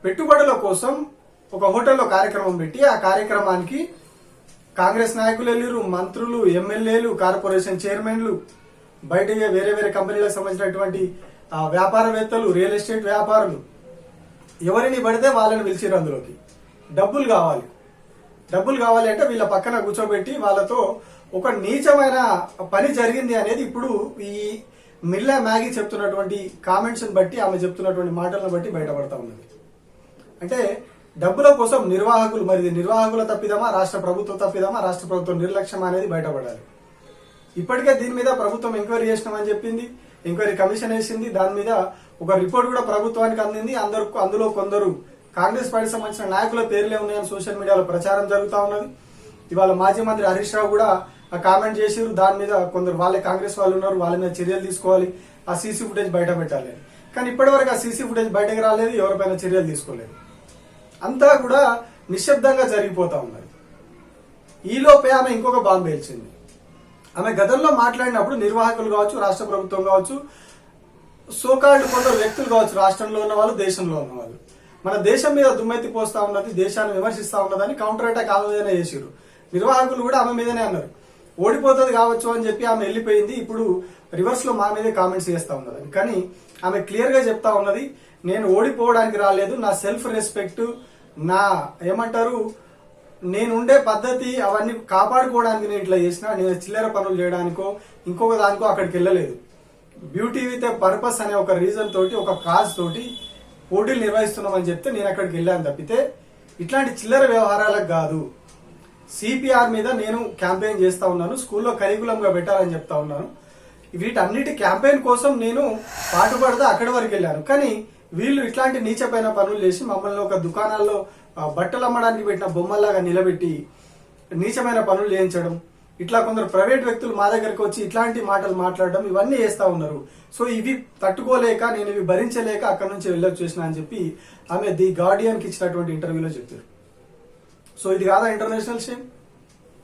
పెట్టుబడుల కోసం ఒక హోటల్లో కార్యక్రమం పెట్టి ఆ కార్యక్రమానికి కాంగ్రెస్ నాయకులు వెళ్ళిరు, మంత్రులు, ఎమ్మెల్యేలు, కార్పొరేషన్ చైర్మన్లు, బయట వేరే వేరే కంపెనీలకు సంబంధించినటువంటి వ్యాపారవేత్తలు, రియల్ ఎస్టేట్ వ్యాపారులు, ఎవరిని పడితే వాళ్ళని పిలిచిరు. అందులోకి డబ్బులు కావాలి అంటే వీళ్ళ పక్కన కూర్చోబెట్టి వాళ్ళతో ఒక నీచమైన పని జరిగింది అనేది ఇప్పుడు ఈ మిర్లా మ్యాగీ చెప్తున్నటువంటి కామెంట్స్ బట్టి, ఆమె చెప్తున్నటువంటి మాటలను బట్టి బయటపడతా ఉన్నది. అంటే డబ్బుల కోసం నిర్వాహకులు, మరి నిర్వాహకుల తప్పిదమా, రాష్ట్ర ప్రభుత్వం తప్పిదమా, రాష్ట్ర ప్రభుత్వం నిర్లక్ష్యం అనేది బయటపడాలి. ఇప్పటికే దీని మీద ప్రభుత్వం ఎంక్వైరీ చేసినామని చెప్పింది, ఎంక్వైరీ కమిషన్ వేసింది, దాని మీద ఒక రిపోర్ట్ కూడా ప్రభుత్వానికి అందింది. అందులో కొందరు కాంగ్రెస్ పార్టీ సంబంధించిన నాయకుల పేర్లే ఉన్నాయని సోషల్ మీడియాలో ప్రచారం జరుగుతూ ఉన్నది. ఇవాళ మాజీ మంత్రి హరీష్ రావు కూడా కామెంట్ చేసిరు, దాని మీద కొందరు వాళ్ళే కాంగ్రెస్ వాళ్ళు ఉన్నారు, వాళ్ళ మీద చర్యలు తీసుకోవాలి, ఆ సీసీ ఫుటేజ్ బయట పెట్టాలి. కానీ ఇప్పటివరకు ఆ సీసీ ఫుటేజ్ బయటకు రాలేదు, ఎవరిపైన చర్యలు తీసుకోలేదు. అంతా కూడా నిశ్శబ్దంగా జరిగిపోతా ఉన్నది. ఈలోపే ఆమె ఇంకొక బాంబు పేల్చింది. ఆమె గతంలో మాట్లాడినప్పుడు నిర్వాహకులు కావచ్చు, రాష్ట్ర ప్రభుత్వం కావచ్చు, సోకాల్డ్ కొందరు వ్యక్తులు కావచ్చు, రాష్ట్రంలో ఉన్న వాళ్ళు, దేశంలో ఉన్న వాళ్ళు, మన దేశం మీద దుమ్మెత్తి పోస్తా ఉన్నది, దేశాన్ని విమర్శిస్తా ఉన్నదని కౌంటర్ అటాక్ ఆమె మీదనే చేసిరు. నిర్వాహకులు కూడా ఆమె మీదనే అన్నారు, ఓడిపోతుంది కావచ్చు అని చెప్పి ఆమె వెళ్ళిపోయింది. ఇప్పుడు రివర్స్ లో మా మీదే కామెంట్స్ చేస్తా ఉన్నది. కానీ ఆమె క్లియర్ గా చెప్తా ఉన్నది, నేను ఓడిపోవడానికి రాలేదు, నా సెల్ఫ్ రెస్పెక్ట్, నా ఏమంటారు, నేనుండే పద్ధతి అవన్నీ కాపాడుకోవడానికి నేను ఇట్లా చేసిన, నేను చిల్లర పనులు చేయడానికో ఇంకొక దానికో అక్కడికి వెళ్ళలేదు. బ్యూటీ విత్ ఏ పర్పస్ అనే ఒక రీజన్ తోటి, ఒక కాజ్ తోటి పోటీలు నిర్వహిస్తున్నామని చెప్తే నేను అక్కడికి వెళ్ళాను తప్పితే ఇట్లాంటి చిల్లర వ్యవహారాలకు కాదు. సిపిఆర్ మీద నేను క్యాంపెయిన్ చేస్తా ఉన్నాను, స్కూల్లో కరికులంగా పెట్టాలని చెప్తా ఉన్నాను. వీటన్నిటి క్యాంపెయిన్ కోసం నేను పాటుపడతా అక్కడి వరకు వెళ్ళాను. కానీ వీళ్ళు ఇట్లాంటి నీచమైన పనులు చేసి మమ్మల్ని ఒక దుకాణాల్లో బట్టలు అమ్మడానికి పెట్టిన బొమ్మల్లాగా నిలబెట్టి నీచమైన పనులు చేయించడం, ఇట్లా కొందరు ప్రైవేట్ వ్యక్తులు మా దగ్గరకు వచ్చి ఇట్లాంటి మాటలు మాట్లాడడం, ఇవన్నీ చేస్తా ఉన్నారు. సో ఇవి తట్టుకోలేక, నేను ఇవి భరించలేక అక్కడి నుంచి వెళ్ళొచ్చేసిన అని చెప్పి ఆమె ది గార్డియన్ కి ఇచ్చినటువంటి ఇంటర్వ్యూలో చెప్పారు. సో ఇది కాదా ఇంటర్నేషనల్ షేమ్?